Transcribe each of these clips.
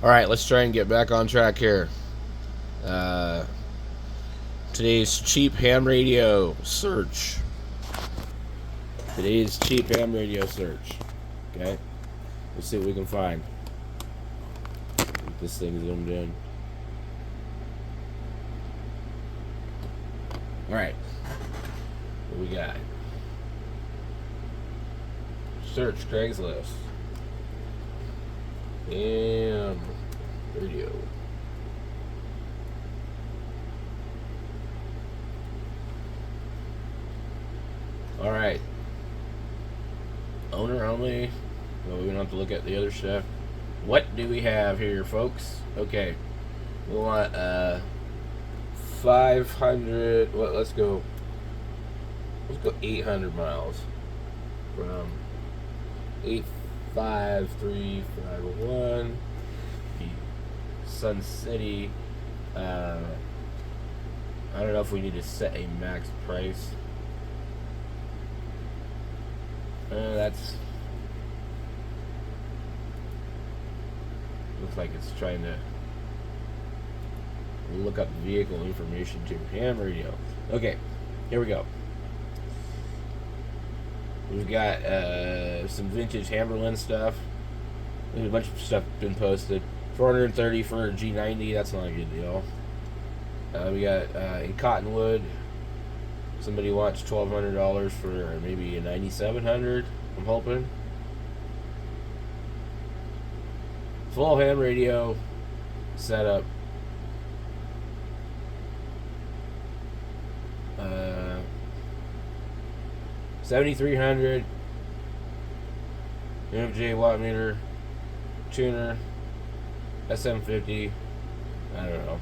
All right, let's try and get back on track here. Uh, today's cheap ham radio search. Today's cheap ham radio search. Okay, let's see what we can find. Get this thing zoomed in. All right, what we got? Search Craigslist. Ham radio. All right. Owner only. Well, we don't have to look at the other stuff. What do we have here, folks? Okay. We want 500. Well, let's go 800 miles from 85351 Sun City. I don't know if we need to set a max price. That's looks like it's trying to look up vehicle information to ham radio. Okay, here we go. We've got some vintage Hamberlin stuff. There's a bunch of stuff been posted. 430 for a G90. That's not a good deal. We got in Cottonwood. Somebody wants $1,200 for maybe a 9700. I'm hoping. Full ham radio setup. 7300 MJ watt meter tuner SM50. I don't know.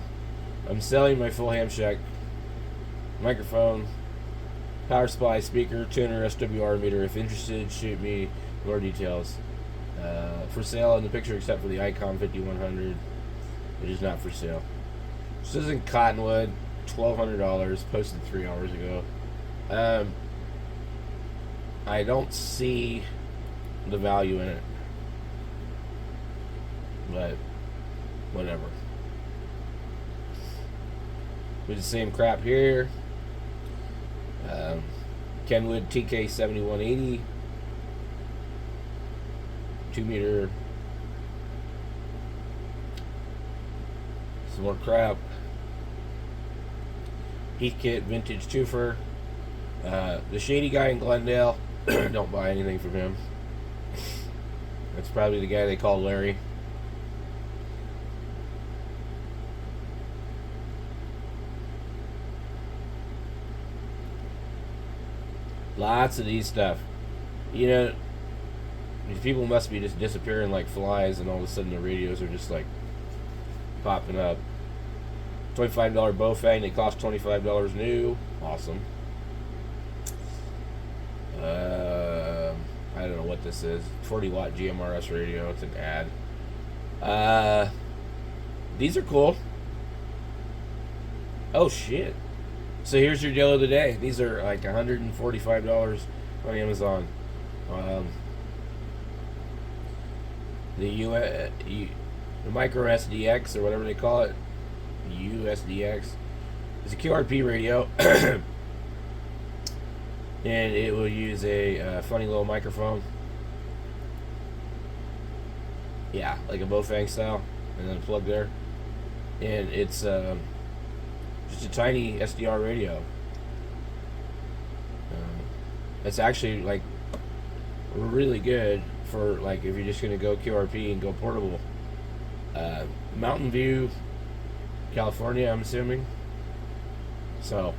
I'm selling my full ham shack microphone, power supply, speaker, tuner, SWR meter. If interested, shoot me more details. For sale in the picture, except for the Icon 5100. It is not for sale. This is in Cottonwood, $1,200. Posted 3 hours ago. I don't see the value in it, but whatever. With the same crap here. Kenwood TK 7180, 2 meter. Some more crap. Heathkit vintage twofer. The shady guy in Glendale. Don't buy anything from him. That's probably the guy they call Larry. Lots of these stuff. You know, these people must be just disappearing like flies, and all of a sudden the radios are just like popping up. $25 Bofang. They cost $25 new. Awesome. I don't know what this is. 40 watt GMRS radio. It's an ad. These are cool. Oh shit. So here's your deal of the day. These are like $145 on Amazon. The micro SDX or whatever they call it, USDX, is a QRP radio, and it will use a funny little microphone. Yeah, like a Bofang style, and then plug there, and it's just a tiny SDR radio. It's actually like really good for like if you're just gonna go QRP and go portable. Mountain View, California, I'm assuming. So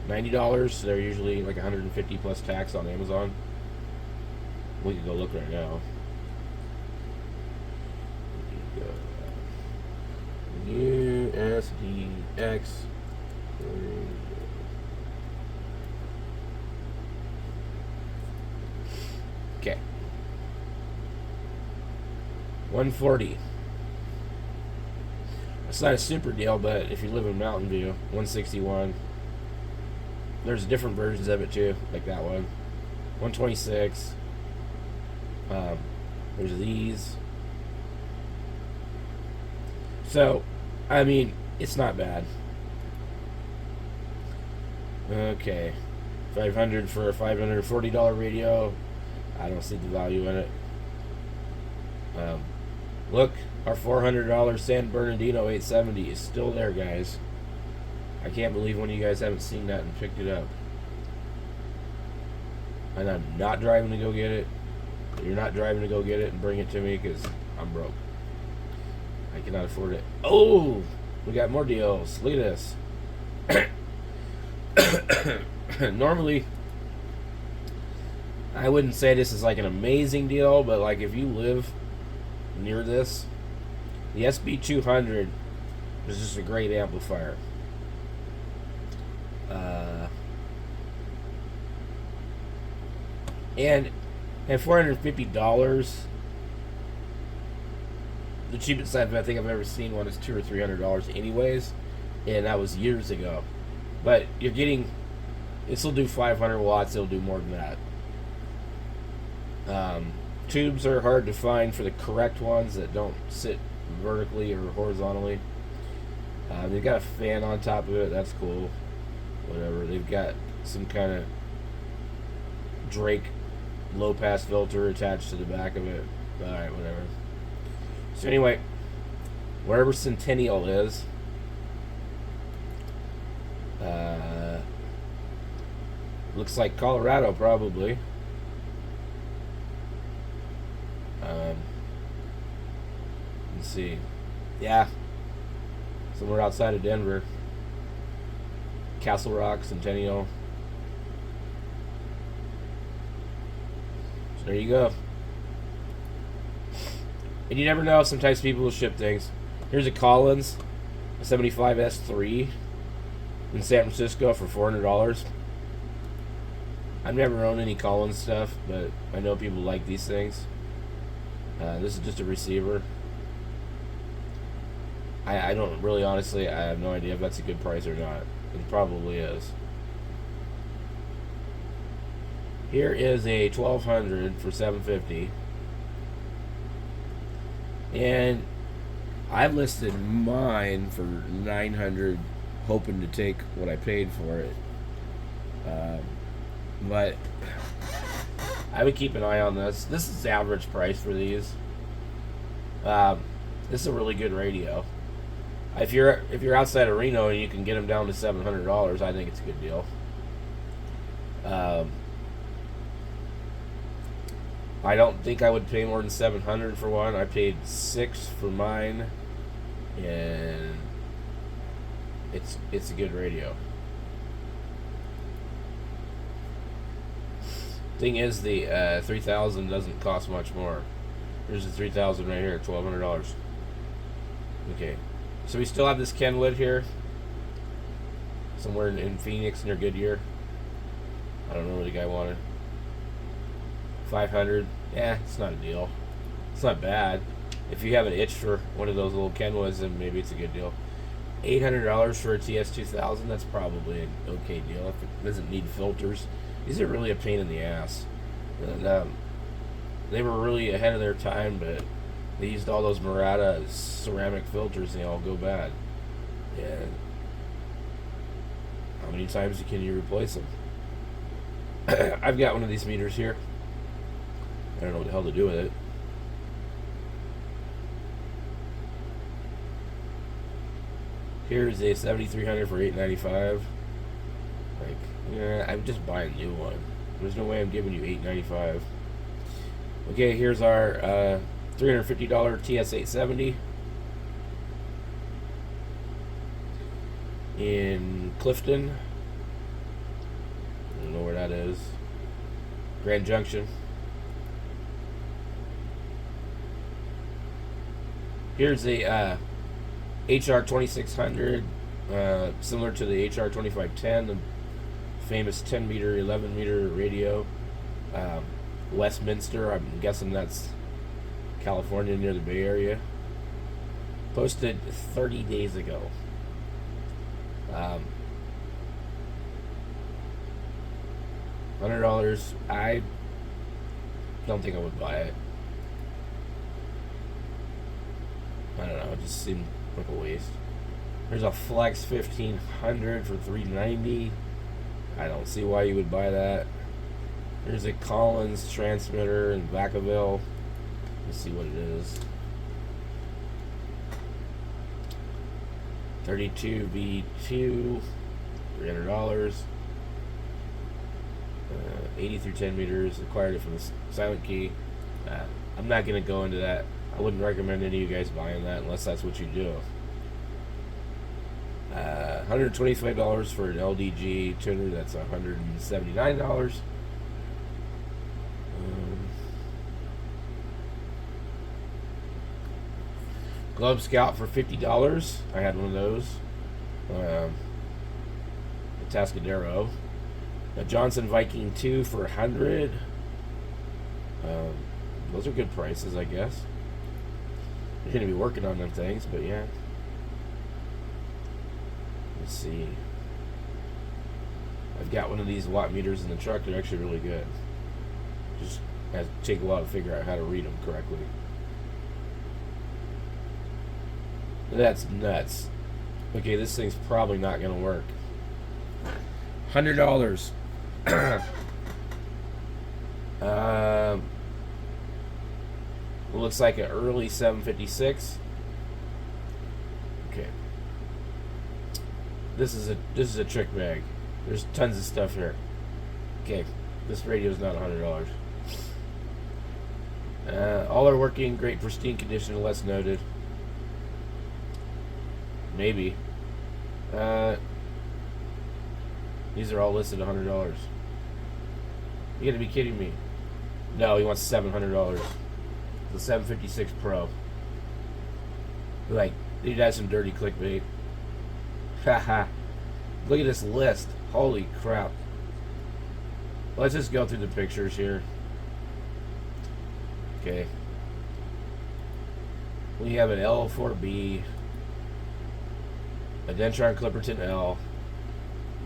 $90. They're usually like 150 plus tax on Amazon. We could go look right now. USDX. Okay. 140. It's not a super deal, but if you live in Mountain View, 161. There's different versions of it too, like that one. 126. There's these. So, I mean, it's not bad. Okay, 500 for a $540 radio. I don't see the value in it. Look, our $400 San Bernardino 870 is still there, guys. I can't believe one of you guys haven't seen that and picked it up. And I'm not driving to go get it. You're not driving to go get it and bring it to me because I'm broke. I cannot afford it. Oh, we got more deals. Look at this. Normally, I wouldn't say this is like an amazing deal, but like if you live near this, the SB200 is just a great amplifier. And at $450, the cheapest I think I've ever seen one is $200 or $300 anyways, and that was years ago. But you're getting, this will do 500 watts, it'll do more than that. Tubes are hard to find for the correct ones that don't sit vertically or horizontally. They've got a fan on top of it, that's cool. Whatever, they've got some kind of Drake low pass filter attached to the back of it. Alright, whatever. So anyway, wherever Centennial is, looks like Colorado probably. Let's see. Yeah, somewhere outside of Denver. Castle Rock, Centennial. So there you go. And you never know, sometimes people will ship things. Here's a Collins, a 75S3 in San Francisco for $400. I've never owned any Collins stuff, but I know people like these things. This is just a receiver. I don't really, honestly, I have no idea if that's a good price or not. It probably is. Here is a 1200 for $750. And I've listed mine for $900, hoping to take what I paid for it. But I would keep an eye on this. This is the average price for these. This is a really good radio. If you're outside of Reno and you can get them down to $700, I think it's a good deal. I don't think I would pay more than $700 for one. I paid $600 for mine, and it's a good radio. Thing is, the 3000 doesn't cost much more. Here's the 3000 right here, $1,200. Okay, so we still have this Kenwood here, somewhere in Phoenix near Goodyear. I don't know what the guy wanted. 500. Yeah, it's not a deal. It's not bad. If you have an itch for one of those little Kenwoods, then maybe it's a good deal. $800 for a TS2000. That's probably an okay deal if it doesn't need filters. These are really a pain in the ass. And, they were really ahead of their time, but they used all those Murata ceramic filters and they all go bad. And how many times can you replace them? I've got one of these meters here. I don't know what the hell to do with it. Here's a 7300 for $895. Like, yeah, I'm just buying a new one. There's no way I'm giving you $895. Okay, here's our $350 TS870 in Clifton. I don't know where that is. Grand Junction. Here's a HR2600, similar to the HR2510, the famous 10 meter, 11 meter radio. Westminster, I'm guessing that's California near the Bay Area. Posted 30 days ago. $100. I don't think I would buy it. I don't know. It just seemed Like a waste. There's a Flex 1500 for $390. I don't see why you would buy that. There's a Collins transmitter in Vacaville. Let's see what it is. 32V2, $300. 80 through 10 meters. Acquired it from the Silent Key. I'm not going to go into that. I wouldn't recommend any of you guys buying that unless that's what you do. $125 for an LDG tuner. That's $179. Globe Scout for $50. I had one of those. The Tascadero. A Johnson Viking 2 for $100. Those are good prices, I guess. You're going to be working on them things, but yeah. Let's see. I've got one of these watt meters in the truck. They're actually really good. Just has to take a while to figure out how to read them correctly. That's nuts. Okay, this thing's probably not going to work. $100. Looks like an early 756. Okay. This is a trick bag. There's tons of stuff here. Okay, this radio's not $100. All are working, great pristine condition, unless noted. Maybe. These are all listed $100. You gotta be kidding me. No, he wants $700. The 756 Pro. Like, he does some dirty clickbait. Haha. Look at this list. Holy crap. Let's just go through the pictures here. Okay. We have an L4B, a Dentron Clipperton L,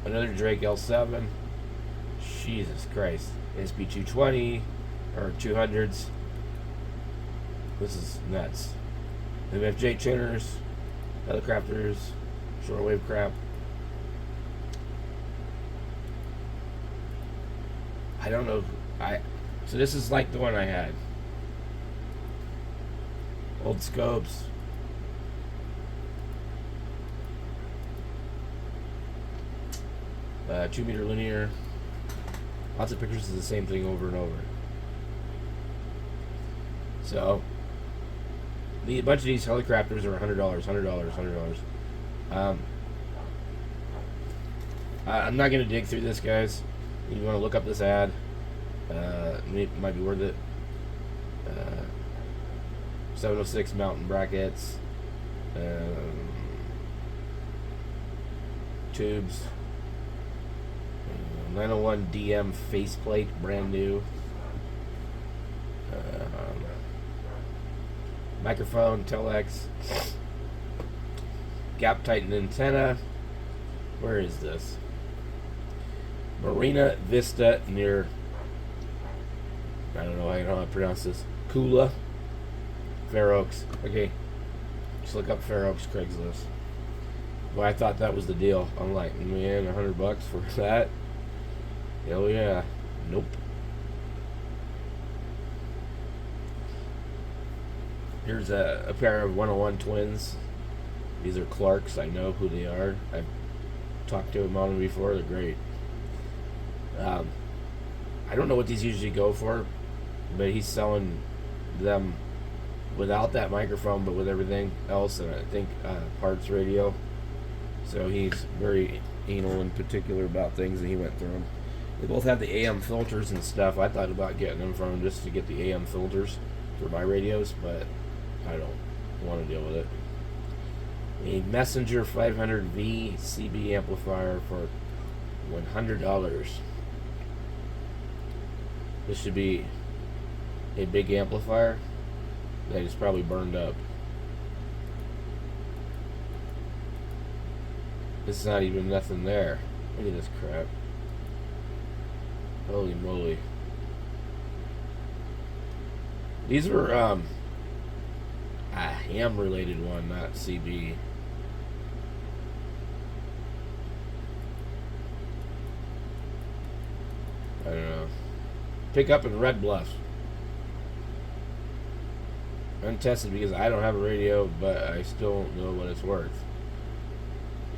another Drake L7. Jesus Christ. SB220 or 200s. This is nuts. MFJ tuners, helicopters, shortwave crap. I don't know. So this is like the one I had. Old scopes. Uh, 2 meter linear. Lots of pictures of the same thing over and over. So, a bunch of these helicopters are $100, $100. I'm not going to dig through this, guys. You want to look up this ad. It might be worth it. 706 mountain brackets. Tubes. 901 DM faceplate, brand new. Microphone, Telex. Gap Titan antenna. Where is this? Marina Vista near, I don't know how to pronounce this. Kula. Fair Oaks. Okay. Just look up Fair Oaks Craigslist. Well, I thought that was the deal. I'm like, man, $100 for that? Hell yeah. Nope. Here's a pair of 101 twins. These are Clarks. I know who they are. I've talked to them on them before. They're great. I don't know what these usually go for, but he's selling them without that microphone, but with everything else, and I think parts radio. So he's very anal and particular about things, and he went through them. They both have the AM filters and stuff. I thought about getting them from him just to get the AM filters for my radios, but I don't want to deal with it. A Messenger 500V CB amplifier for $100. This should be a big amplifier that is probably burned up. This is not even nothing there. Look at this crap. Holy moly. These were, ham related one, not CB. I don't know. Pick up in Red Bluff. Untested because I don't have a radio, but I still don't know what it's worth.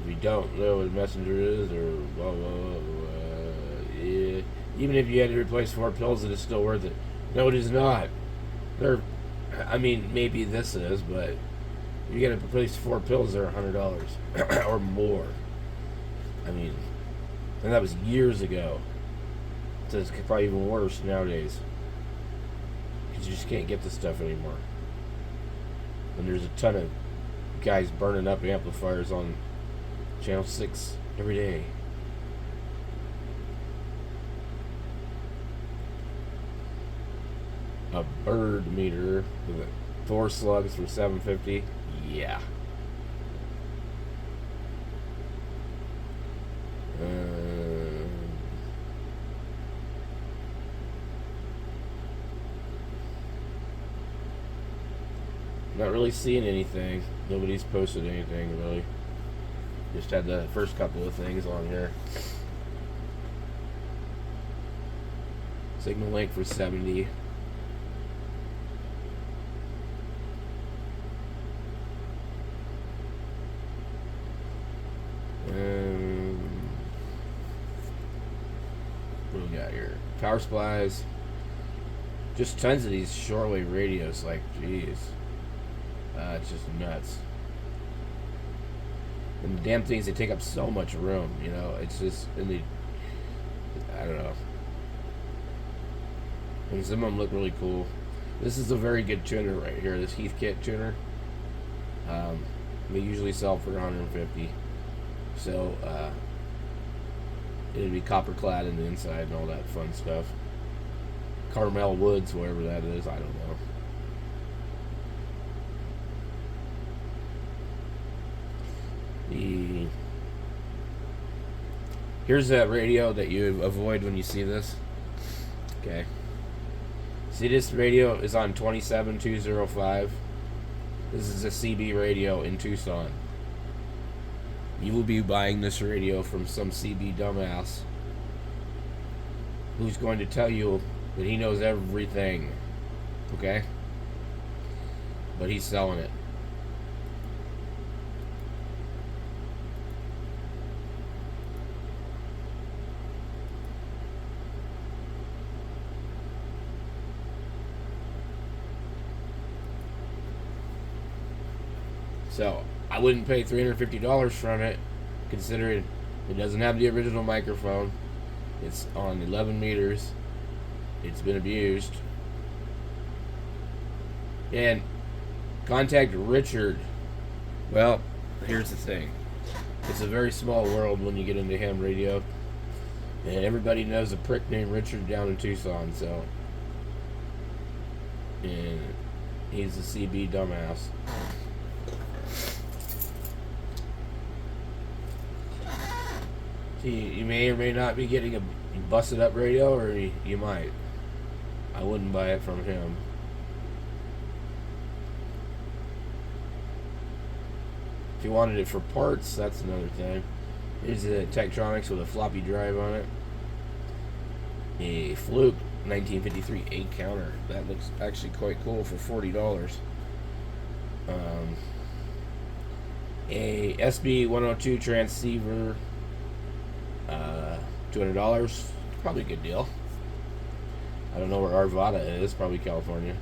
If you don't know what a messenger is, or blah, blah, blah, yeah. Even if you had to replace 4 pills, it is still worth it. No, it is not. I mean, maybe this is, but if you got to replace 4 pills, they're $100 or more. I mean, and that was years ago. So it's probably even worse nowadays. Because you just can't get this stuff anymore. And there's a ton of guys burning up amplifiers on Channel 6 every day. A bird meter with 4 slugs for $750. Yeah. Not really seeing anything. Nobody's posted anything really. Just had the first couple of things on here. Signal link for 70. What do we got here? Power supplies. Just tons of these shortwave radios. Like, jeez. It's just nuts. And the damn things, they take up so much room, you know. It's just, and I don't know. And some of them look really cool. This is a very good tuner right here. This Heathkit tuner. They usually sell for $150. So, it'd be copper clad in the inside and all that fun stuff. Carmel Woods, whatever that is, I don't know. Here's that radio that you avoid when you see this. Okay. See, this radio is on 27205. This is a CB radio in Tucson. You will be buying this radio from some CB dumbass who's going to tell you that he knows everything. Okay? But he's selling it. So, I wouldn't pay $350 from it, considering it doesn't have the original microphone. It's on 11 meters. It's been abused. And contact Richard. Well, here's the thing. It's a very small world when you get into ham radio. And everybody knows a prick named Richard down in Tucson, so. And he's a CB dumbass. You may or may not be getting a busted up radio, or you might. I wouldn't buy it from him. If you wanted it for parts, that's another thing. Here's the Tektronix with a floppy drive on it. A Fluke 1953 8 counter. That looks actually quite cool for $40. A SB 102 transceiver. $200. Probably a good deal. I don't know where Arvada is. Probably California.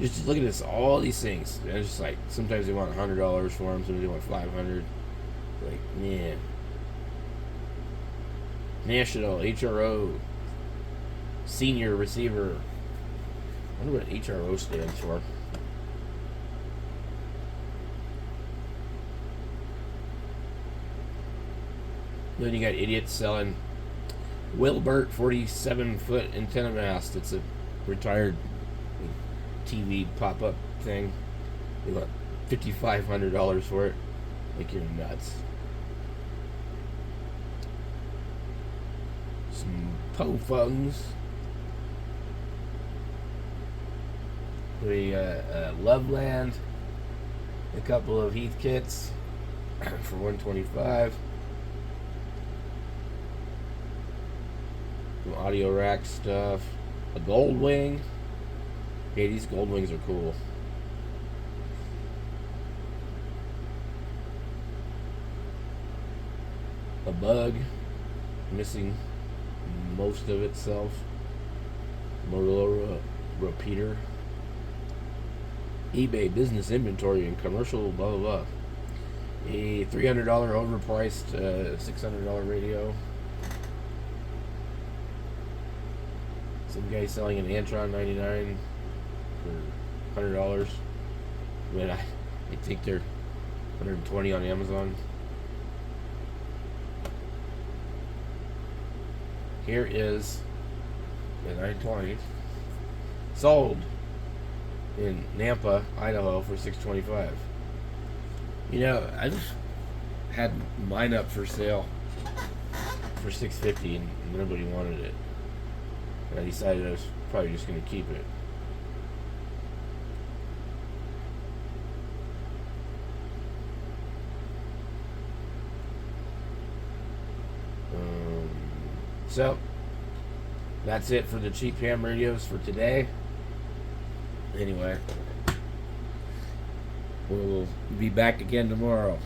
Just look at this. All these things. It's just like, sometimes they want $100 for them. Sometimes they want $500. Like, yeah. National HRO Senior Receiver. I wonder what HRO stands for. Then you got idiots selling Wilbert 47-foot antenna mast. It's a retired TV pop-up thing. They want $5,500 for it. Like, you're nuts. Some Po phones. We Loveland, a couple of Heath kits for $125. Some audio rack stuff. A gold wing. Hey, these gold wings are cool. A bug missing most of itself. Motorola repeater. eBay business inventory and commercial blah blah blah. A $300 overpriced $600 radio. Some guy selling an Antron 99 for $100. I mean, I think they're $120 on Amazon. Here is the 920 sold in Nampa, Idaho for $625. You know, I just had mine up for sale for $650 and nobody wanted it. And I decided I was probably just going to keep it. So, that's it for the cheap ham radios for today. Anyway, we'll be back again tomorrow.